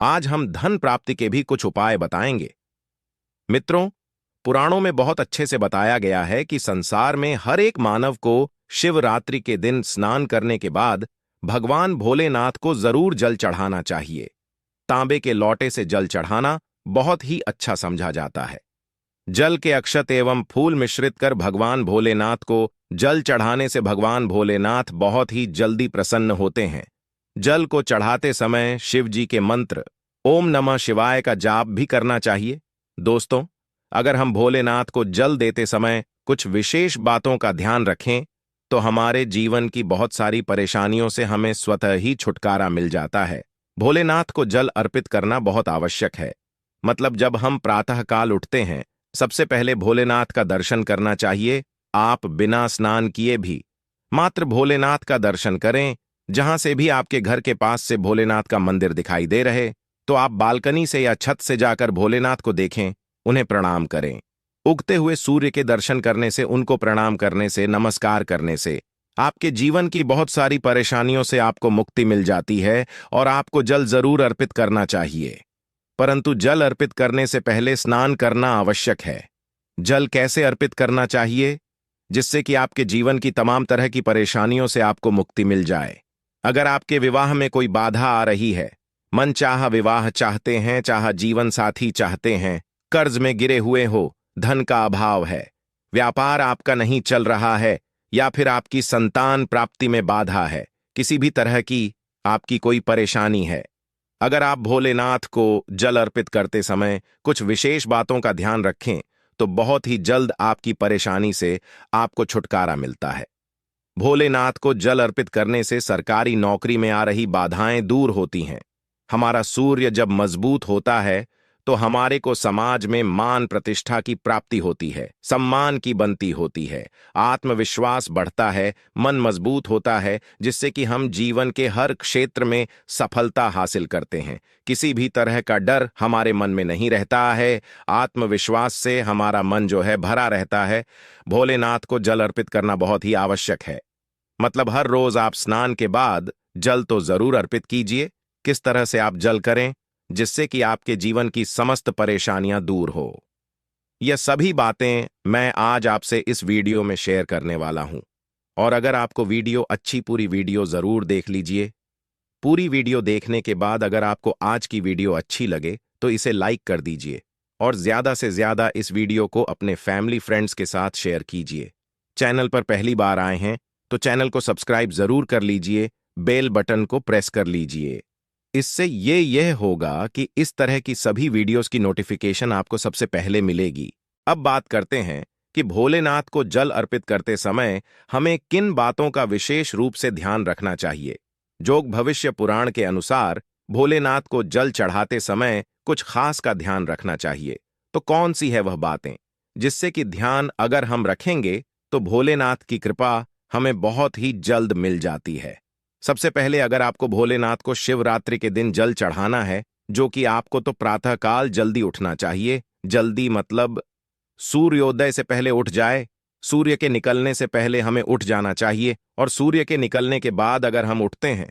आज हम धन प्राप्ति के भी कुछ उपाय बताएंगे। मित्रों, पुराणों में बहुत अच्छे से बताया गया है कि संसार में हर एक मानव को शिवरात्रि के दिन स्नान करने के बाद भगवान भोलेनाथ को जरूर जल चढ़ाना चाहिए। तांबे के लोटे से जल चढ़ाना बहुत ही अच्छा समझा जाता है। जल के अक्षत एवं फूल मिश्रित कर भगवान भोलेनाथ को जल चढ़ाने से भगवान भोलेनाथ बहुत ही जल्दी प्रसन्न होते हैं। जल को चढ़ाते समय शिव जी के मंत्र ओम नमः शिवाय का जाप भी करना चाहिए। दोस्तों, अगर हम भोलेनाथ को जल देते समय कुछ विशेष बातों का ध्यान रखें तो हमारे जीवन की बहुत सारी परेशानियों से हमें स्वतः ही छुटकारा मिल जाता है। भोलेनाथ को जल अर्पित करना बहुत आवश्यक है। मतलब जब हम प्रातःकाल उठते हैं, सबसे पहले भोलेनाथ का दर्शन करना चाहिए। आप बिना स्नान किए भी मात्र भोलेनाथ का दर्शन करें। जहां से भी आपके घर के पास से भोलेनाथ का मंदिर दिखाई दे रहे, तो आप बालकनी से या छत से जाकर भोलेनाथ को देखें, उन्हें प्रणाम करें। उगते हुए सूर्य के दर्शन करने से, उनको प्रणाम करने से, नमस्कार करने से आपके जीवन की बहुत सारी परेशानियों से आपको मुक्ति मिल जाती है और आपको जल जरूर अर्पित करना चाहिए। परंतु जल अर्पित करने से पहले स्नान करना आवश्यक है। जल कैसे अर्पित करना चाहिए जिससे कि आपके जीवन की तमाम तरह की परेशानियों से आपको मुक्ति मिल जाए। अगर आपके विवाह में कोई बाधा आ रही है, मनचाहा विवाह चाहते हैं, चाहे जीवन साथी चाहते हैं, कर्ज में गिरे हुए हो, धन का अभाव है, व्यापार आपका नहीं चल रहा है, या फिर आपकी संतान प्राप्ति में बाधा है, किसी भी तरह की आपकी कोई परेशानी है, अगर आप भोलेनाथ को जल अर्पित करते समय कुछ विशेष बातों का ध्यान रखें तो बहुत ही जल्द आपकी परेशानी से आपको छुटकारा मिलता है। भोलेनाथ को जल अर्पित करने से सरकारी नौकरी में आ रही बाधाएं दूर होती हैं। हमारा सूर्य जब मजबूत होता है तो हमारे को समाज में मान प्रतिष्ठा की प्राप्ति होती है, सम्मान की बनती होती है, आत्मविश्वास बढ़ता है, मन मजबूत होता है, जिससे कि हम जीवन के हर क्षेत्र में सफलता हासिल करते हैं। किसी भी तरह का डर हमारे मन में नहीं रहता है। आत्मविश्वास से हमारा मन जो है भरा रहता है। भोलेनाथ को जल अर्पित करना बहुत ही आवश्यक है। मतलब हर रोज आप स्नान के बाद जल तो जरूर अर्पित कीजिए। किस तरह से आप जल करें जिससे कि आपके जीवन की समस्त परेशानियां दूर हो, यह सभी बातें मैं आज आपसे इस वीडियो में शेयर करने वाला हूं। और अगर आपको वीडियो अच्छी, पूरी वीडियो जरूर देख लीजिए। पूरी वीडियो देखने के बाद अगर आपको आज की वीडियो अच्छी लगे तो इसे लाइक कर दीजिए और ज्यादा से ज्यादा इस वीडियो को अपने फैमिली फ्रेंड्स के साथ शेयर कीजिए। चैनल पर पहली बार आए हैं तो चैनल को सब्सक्राइब जरूर कर लीजिए, बेल बटन को प्रेस कर लीजिए। इससे यह होगा कि इस तरह की सभी वीडियोस की नोटिफिकेशन आपको सबसे पहले मिलेगी। अब बात करते हैं कि भोलेनाथ को जल अर्पित करते समय हमें किन बातों का विशेष रूप से ध्यान रखना चाहिए। जोग भविष्य पुराण के अनुसार भोलेनाथ को जल चढ़ाते समय कुछ खास का ध्यान रखना चाहिए। तो कौन सी है वह बातें जिससे कि ध्यान अगर हम रखेंगे तो भोलेनाथ की कृपा हमें बहुत ही जल्द मिल जाती है। सबसे पहले अगर आपको भोलेनाथ को शिवरात्रि के दिन जल चढ़ाना है, जो कि आपको तो प्रातःकाल जल्दी उठना चाहिए। जल्दी मतलब सूर्योदय से पहले उठ जाए। सूर्य के निकलने से पहले हमें उठ जाना चाहिए। और सूर्य के निकलने के बाद अगर हम उठते हैं,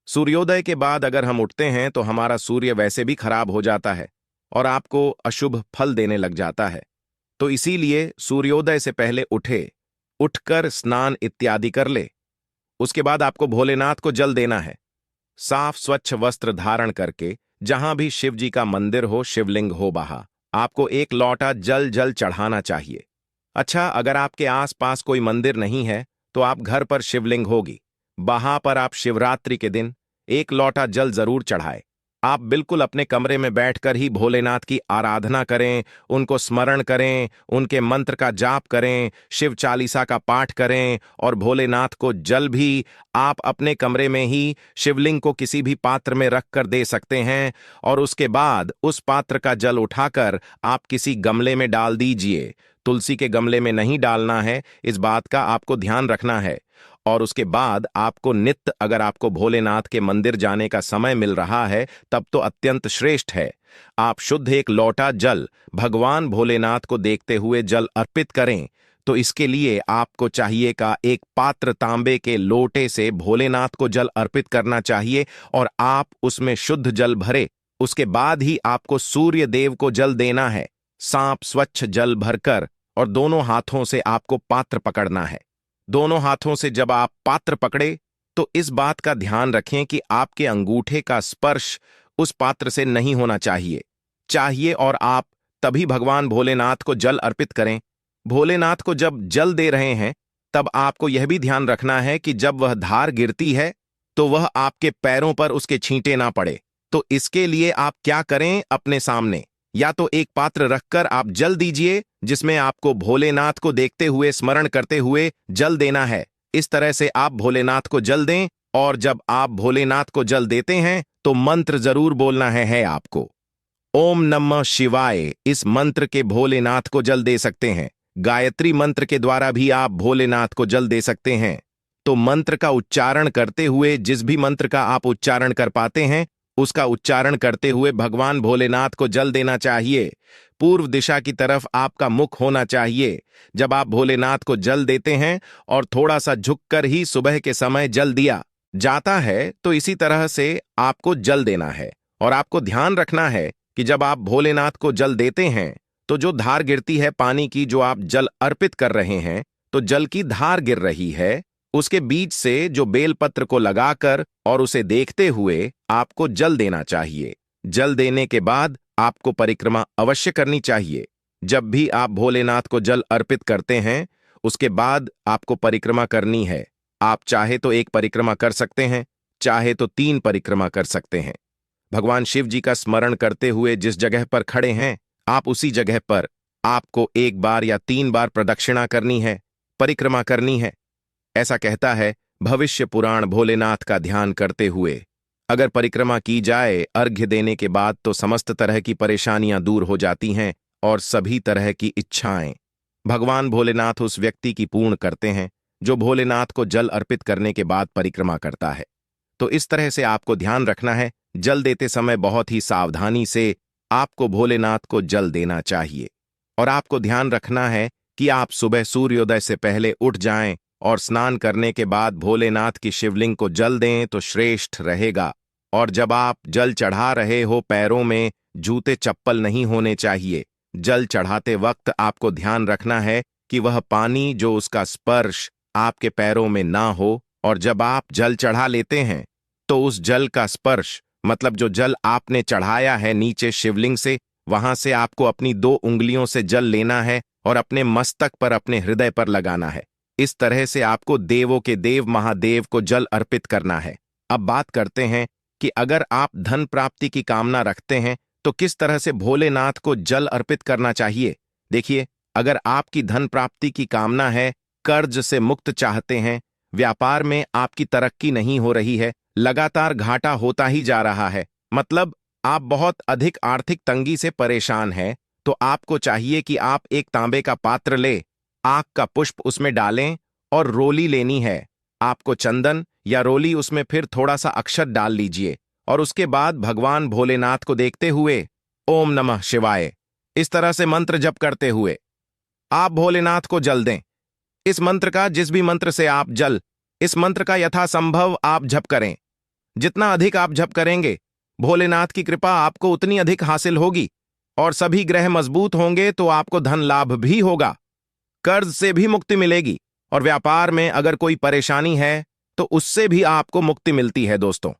सूर्योदय के बाद अगर हम उठते हैं तो हमारा सूर्य वैसे भी खराब हो जाता है और आपको अशुभ फल देने लग जाता है। तो इसीलिए सूर्योदय से पहले उठे, उठकर स्नान इत्यादि कर ले। उसके बाद आपको भोलेनाथ को जल देना है। साफ स्वच्छ वस्त्र धारण करके जहां भी शिव जी का मंदिर हो, शिवलिंग हो, वहां आपको एक लोटा जल चढ़ाना चाहिए। अच्छा, अगर आपके आसपास कोई मंदिर नहीं है तो आप घर पर शिवलिंग होगी, वहां पर आप शिवरात्रि के दिन एक लोटा जल जरूर चढ़ाए। आप बिल्कुल अपने कमरे में बैठकर ही भोलेनाथ की आराधना करें, उनको स्मरण करें, उनके मंत्र का जाप करें, शिव चालीसा का पाठ करें और भोलेनाथ को जल भी आप अपने कमरे में ही शिवलिंग को किसी भी पात्र में रखकर दे सकते हैं। और उसके बाद उस पात्र का जल उठाकर आप किसी गमले में डाल दीजिए। तुलसी के गमले में नहीं डालना है, इस बात का आपको ध्यान रखना है। और उसके बाद आपको नित्य, अगर आपको भोलेनाथ के मंदिर जाने का समय मिल रहा है तब तो अत्यंत श्रेष्ठ है, आप शुद्ध एक लोटा जल भगवान भोलेनाथ को देखते हुए जल अर्पित करें। तो इसके लिए आपको चाहिए का एक पात्र तांबे के लोटे से भोलेनाथ को जल अर्पित करना चाहिए और आप उसमें शुद्ध जल भरे उसके बाद ही आपको सूर्य देव को जल देना है। सांप स्वच्छ जल भरकर और दोनों हाथों से आपको पात्र पकड़ना है। दोनों हाथों से जब आप पात्र पकड़े तो इस बात का ध्यान रखें कि आपके अंगूठे का स्पर्श उस पात्र से नहीं होना चाहिए और आप तभी भगवान भोलेनाथ को जल अर्पित करें। भोलेनाथ को जब जल दे रहे हैं तब आपको यह भी ध्यान रखना है कि जब वह धार गिरती है तो वह आपके पैरों पर उसके छींटे ना पड़े। तो इसके लिए आप क्या करें, अपने सामने या तो एक पात्र रखकर आप जल दीजिए जिसमें आपको भोलेनाथ को देखते हुए स्मरण करते हुए जल देना है। इस तरह से आप भोलेनाथ को जल दें और जब आप भोलेनाथ को जल देते हैं तो मंत्र जरूर बोलना है आपको। ओम नमः शिवाय इस मंत्र के भोलेनाथ को जल दे सकते हैं। गायत्री मंत्र के द्वारा भी आप भोलेनाथ को जल दे सकते हैं। तो मंत्र का उच्चारण करते हुए, जिस भी मंत्र का आप उच्चारण कर पाते हैं उसका उच्चारण करते हुए भगवान भोलेनाथ को जल देना चाहिए। पूर्व दिशा की तरफ आपका मुख होना चाहिए जब आप भोलेनाथ को जल देते हैं और थोड़ा सा झुककर ही सुबह के समय जल दिया जाता है तो इसी तरह से आपको जल देना है। और आपको ध्यान रखना है कि जब आप भोलेनाथ को जल देते हैं तो जो धार गिरती है पानी की, जो आप जल अर्पित कर रहे हैं तो जल की धार गिर रही है, उसके बीच से जो बेलपत्र को लगाकर और उसे देखते हुए आपको जल देना चाहिए। जल देने के बाद आपको परिक्रमा अवश्य करनी चाहिए। जब भी आप भोलेनाथ को जल अर्पित करते हैं उसके बाद आपको परिक्रमा करनी है। आप चाहे तो एक परिक्रमा कर सकते हैं, चाहे तो 3 परिक्रमा कर सकते हैं। भगवान शिव जी का स्मरण करते हुए जिस जगह पर खड़े हैं आप उसी जगह पर आपको 1 बार या 3 बार प्रदक्षिणा करनी है, परिक्रमा करनी है। ऐसा कहता है भविष्य पुराण भोलेनाथ का ध्यान करते हुए अगर परिक्रमा की जाए अर्घ्य देने के बाद तो समस्त तरह की परेशानियां दूर हो जाती हैं और सभी तरह की इच्छाएं भगवान भोलेनाथ उस व्यक्ति की पूर्ण करते हैं जो भोलेनाथ को जल अर्पित करने के बाद परिक्रमा करता है। तो इस तरह से आपको ध्यान रखना है, जल देते समय बहुत ही सावधानी से आपको भोलेनाथ को जल देना चाहिए। और आपको ध्यान रखना है कि आप सुबह सूर्योदय से पहले उठ जाएं और स्नान करने के बाद भोलेनाथ की शिवलिंग को जल दें तो श्रेष्ठ रहेगा। और जब आप जल चढ़ा रहे हो पैरों में जूते चप्पल नहीं होने चाहिए। जल चढ़ाते वक्त आपको ध्यान रखना है कि वह पानी जो उसका स्पर्श आपके पैरों में ना हो। और जब आप जल चढ़ा लेते हैं तो उस जल का स्पर्श मतलब जो जल आपने चढ़ाया है नीचे शिवलिंग से, वहां से आपको अपनी 2 उंगलियों से जल लेना है और अपने मस्तक पर, अपने हृदय पर लगाना है। इस तरह से आपको देवों के देव महादेव को जल अर्पित करना है। अब बात करते हैं कि अगर आप धन प्राप्ति की कामना रखते हैं तो किस तरह से भोलेनाथ को जल अर्पित करना चाहिए। देखिए, अगर आपकी धन प्राप्ति की कामना है, कर्ज से मुक्त चाहते हैं, व्यापार में आपकी तरक्की नहीं हो रही है, लगातार घाटा होता ही जा रहा है, मतलब आप बहुत अधिक आर्थिक तंगी से परेशान हैं, तो आपको चाहिए कि आप एक तांबे का पात्र ले, आक का पुष्प उसमें डालें और रोली लेनी है। आपको चंदन या रोली उसमें फिर थोड़ा सा अक्षत डाल लीजिए और उसके बाद भगवान भोलेनाथ को देखते हुए ओम नमः शिवाय इस तरह से मंत्र जप करते हुए आप भोलेनाथ को जल दें। इस मंत्र का, जिस भी मंत्र से आप जल, इस मंत्र का यथासंभव आप जप करें। जितना अधिक आप जप करेंगे भोलेनाथ की कृपा आपको उतनी अधिक हासिल होगी और सभी ग्रह मजबूत होंगे तो आपको धन लाभ भी होगा, कर्ज से भी मुक्ति मिलेगी और व्यापार में अगर कोई परेशानी है तो उससे भी आपको मुक्ति मिलती है। दोस्तों,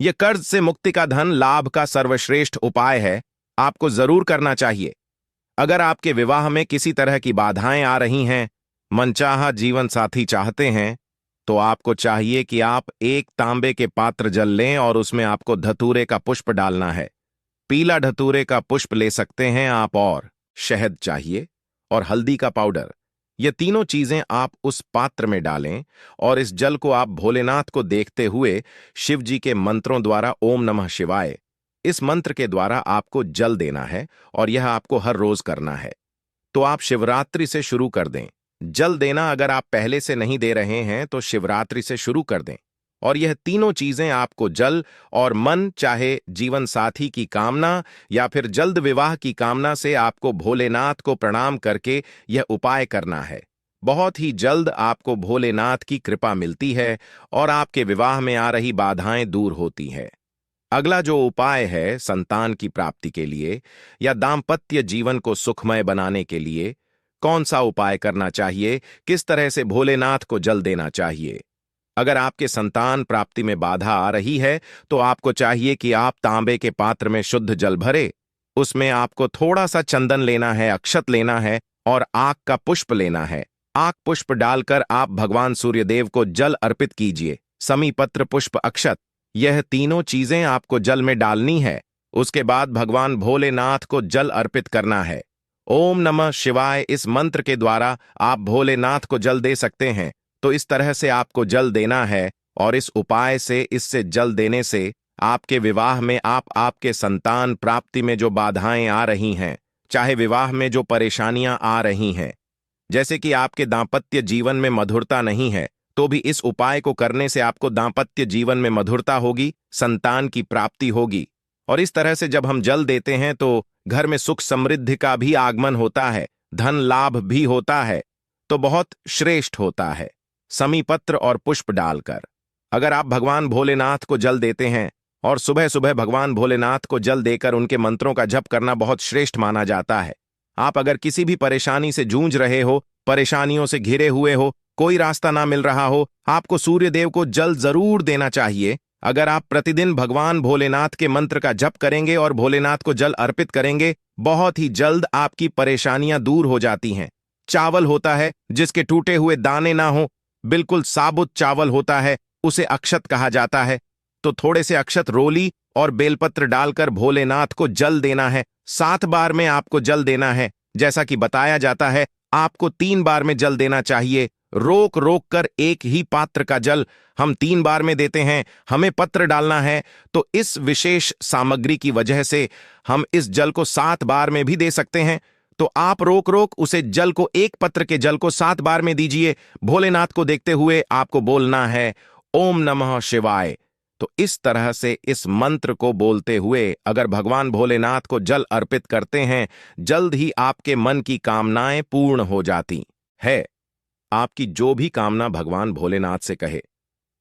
यह कर्ज से मुक्ति का धन लाभ का सर्वश्रेष्ठ उपाय है, आपको जरूर करना चाहिए। अगर आपके विवाह में किसी तरह की बाधाएं आ रही हैं, मनचाहा जीवन साथी चाहते हैं, तो आपको चाहिए कि आप एक तांबे के पात्र जल लें और उसमें आपको धतूरे का पुष्प डालना है। पीला धतूरे का पुष्प ले सकते हैं आप, और शहद चाहिए और हल्दी का पाउडर। ये तीनों चीजें आप उस पात्र में डालें और इस जल को आप भोलेनाथ को देखते हुए शिव जी के मंत्रों द्वारा ओम नमः शिवाय इस मंत्र के द्वारा आपको जल देना है और यह आपको हर रोज करना है। तो आप शिवरात्रि से शुरू कर दें जल देना। अगर आप पहले से नहीं दे रहे हैं तो शिवरात्रि से शुरू कर दें। और यह तीनों चीजें आपको जल और मन, चाहे जीवन साथी की कामना या फिर जल्द विवाह की कामना से आपको भोलेनाथ को प्रणाम करके यह उपाय करना है। बहुत ही जल्द आपको भोलेनाथ की कृपा मिलती है और आपके विवाह में आ रही बाधाएं दूर होती हैं। अगला जो उपाय है संतान की प्राप्ति के लिए या दाम्पत्य जीवन को सुखमय बनाने के लिए कौन सा उपाय करना चाहिए, किस तरह से भोलेनाथ को जल देना चाहिए। अगर आपके संतान प्राप्ति में बाधा आ रही है तो आपको चाहिए कि आप तांबे के पात्र में शुद्ध जल भरे, उसमें आपको थोड़ा सा चंदन लेना है, अक्षत लेना है और आक का पुष्प लेना है। आक पुष्प डालकर आप भगवान सूर्यदेव को जल अर्पित कीजिए। समी पत्र पुष्प अक्षत यह तीनों चीजें आपको जल में डालनी है। उसके बाद भगवान भोलेनाथ को जल अर्पित करना है। ओम नमः शिवाय इस मंत्र के द्वारा आप भोलेनाथ को जल दे सकते हैं। तो इस तरह से आपको जल देना है और इस उपाय से, इससे जल देने से आपके विवाह में आपके संतान प्राप्ति में जो बाधाएं आ रही हैं, चाहे विवाह में जो परेशानियां आ रही हैं, जैसे कि आपके दांपत्य जीवन में मधुरता नहीं है, तो भी इस उपाय को करने से आपको दांपत्य जीवन में मधुरता होगी, संतान की प्राप्ति होगी। और इस तरह से जब हम जल देते हैं तो घर में सुख समृद्धि का भी आगमन होता है, धन लाभ भी होता है, तो बहुत श्रेष्ठ होता है। समी पत्र और पुष्प डालकर अगर आप भगवान भोलेनाथ को जल देते हैं और सुबह सुबह भगवान भोलेनाथ को जल देकर उनके मंत्रों का जप करना बहुत श्रेष्ठ माना जाता है। आप अगर किसी भी परेशानी से जूझ रहे हो, परेशानियों से घिरे हुए हो, कोई रास्ता ना मिल रहा हो, आपको सूर्यदेव को जल जरूर देना चाहिए। अगर आप प्रतिदिन भगवान भोलेनाथ के मंत्र का जप करेंगे और भोलेनाथ को जल अर्पित करेंगे, बहुत ही जल्द आपकी परेशानियां दूर हो जाती हैं। चावल होता है जिसके टूटे हुए दाने ना हो, बिल्कुल साबुत चावल होता है, उसे अक्षत कहा जाता है। तो थोड़े से अक्षत, रोली और बेलपत्र डालकर भोलेनाथ को जल देना है। 7 बार में आपको जल देना है। जैसा कि बताया जाता है, आपको 3 बार में जल देना चाहिए। रोक रोक कर एक ही पात्र का जल हम 3 बार में देते हैं। हमें पत्र डालना है, तो इस विशेष सामग्री की वजह से हम इस जल को 7 बार में भी दे सकते हैं। तो आप रोक रोक उसे जल को, एक पत्र के जल को 7 बार में दीजिए। भोलेनाथ को देखते हुए आपको बोलना है ओम नमः शिवाय। तो इस तरह से इस मंत्र को बोलते हुए अगर भगवान भोलेनाथ को जल अर्पित करते हैं, जल्द ही आपके मन की कामनाएं पूर्ण हो जाती है। आपकी जो भी कामना भगवान भोलेनाथ से कहे,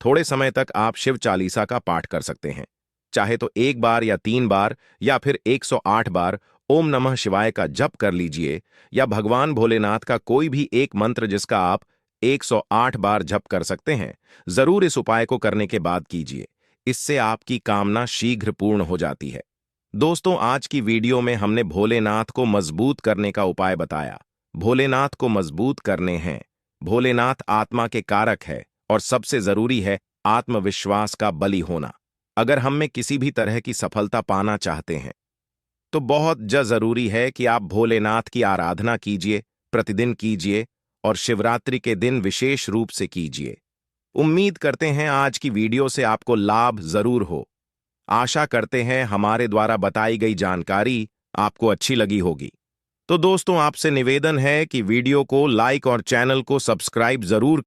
थोड़े समय तक आप शिव चालीसा का पाठ कर सकते हैं। चाहे तो 1 बार या 3 बार या फिर 108 बार ओम नमः शिवाय का जप कर लीजिए, या भगवान भोलेनाथ का कोई भी एक मंत्र जिसका आप 108 बार जप कर सकते हैं, जरूर इस उपाय को करने के बाद कीजिए। इससे आपकी कामना शीघ्र पूर्ण हो जाती है। दोस्तों, आज की वीडियो में हमने भोलेनाथ को मजबूत करने का उपाय बताया। भोलेनाथ को मजबूत करने हैं। भोलेनाथ आत्मा के कारक है और सबसे जरूरी है आत्मविश्वास का बली होना। अगर हम में किसी भी तरह की सफलता पाना चाहते हैं तो बहुत जरूरी है कि आप भोलेनाथ की आराधना कीजिए, प्रतिदिन कीजिए और शिवरात्रि के दिन विशेष रूप से कीजिए। उम्मीद करते हैं आज की वीडियो से आपको लाभ जरूर हो। आशा करते हैं हमारे द्वारा बताई गई जानकारी आपको अच्छी लगी होगी। तो दोस्तों, आपसे निवेदन है कि वीडियो को लाइक और चैनल को सब्सक्राइब जरूर